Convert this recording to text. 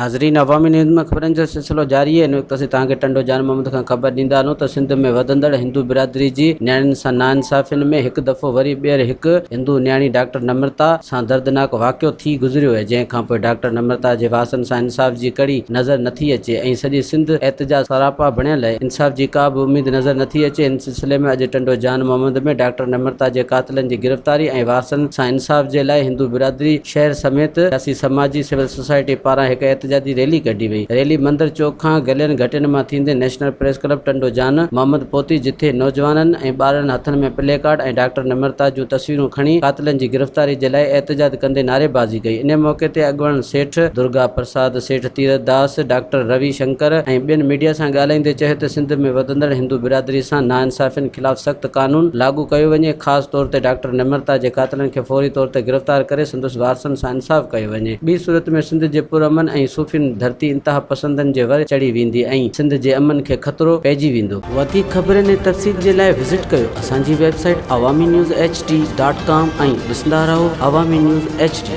नाज़रीन, अवामी न्यूज़ में ख़बरनि जो सिलसिलो जारी है। इन वक़्तु असीं तव्हांखे टंडो जान मोहम्मद खां ख़बर ॾींदा हलूं त सिंध में वधंदड़ हिंदू बिरादरी जी न्याणियुनि सां नाइंसाफ़ियुनि में हिकु दफ़ो वरी ॿीहर हिकु हिंदू न्याणी डॉक्टर नम्रता सां दर्दनाक वाक़ियो थी गुज़रियो आहे, जंहिंखां पोइ डॉक्टर नम्रता जे वासनि सां इंसाफ़ जी कड़ी नज़र नथी अचे ऐं सॼी सिंध एहतजाज सरापा बणियल आहे। इंसाफ़ जी का बि उमेद नज़र नथी अचे। इन सिलसिले में अॼु टंडो जान मोहम्मद में डॉक्टर नम्रता जे कातिलनि जी गिरफ़्तारी ऐं वारसनि सां इंसाफ़ जे लाइ हिंदू बिरादरी शहर समेत सियासी समाजी सिविल सोसाइटी पारां हिकु एहतजाजी रैली कढी वई। रैली मंदिर चौक खां गलियन घटियन मां थींदे नेशनल प्रेस क्लब टंडो जान मोहम्मद पहुती, जिथे नौजवाननि ऐं ॿारनि हथनि में प्ले कार्ड ऐं डॉक्टर नम्रता जूं तस्वीरूं खणी कातिलनि जी गिरफ़्तारी जे लाइ एहतजाज कंदे नारेबाज़ी कई। इन मौके ते अॻुवान सेठ दुर्गा प्रसाद, सेठ तीरथ दास, डॉक्टर रवि शंकर ऐं ॿियनि मीडिया सां ॻाल्हाईंदे चयो त सिंध में वधंदड़ हिंदू बिरादरी सां नाइंसाफ़ियुनि ख़िलाफ़ सख़्त कानून लागू कयो वञे। ख़ासि तौर ते डॉक्टर नम्रता जे कातिलनि खे फौरी तौर ते गिरफ़्तार करे संदसि वारसनि सां इंसाफ़ कयो वञे। ॿी सूरत में सिंध जे पुरअमन ऐं सूफ़ियुनि धरती इंतहा पसंदनि जे वर चढ़ी वेंदी ऐं सिंध जे अमन खे ख़तरो पइजी वेंदो। वधीक ख़बरनि ऐं तफ़सील जे लाइ विज़िट कयो असांजी वेबसाइट awamiNewsHD.com ऐं ॾिसंदा रहो अवामी न्यूज़ HD।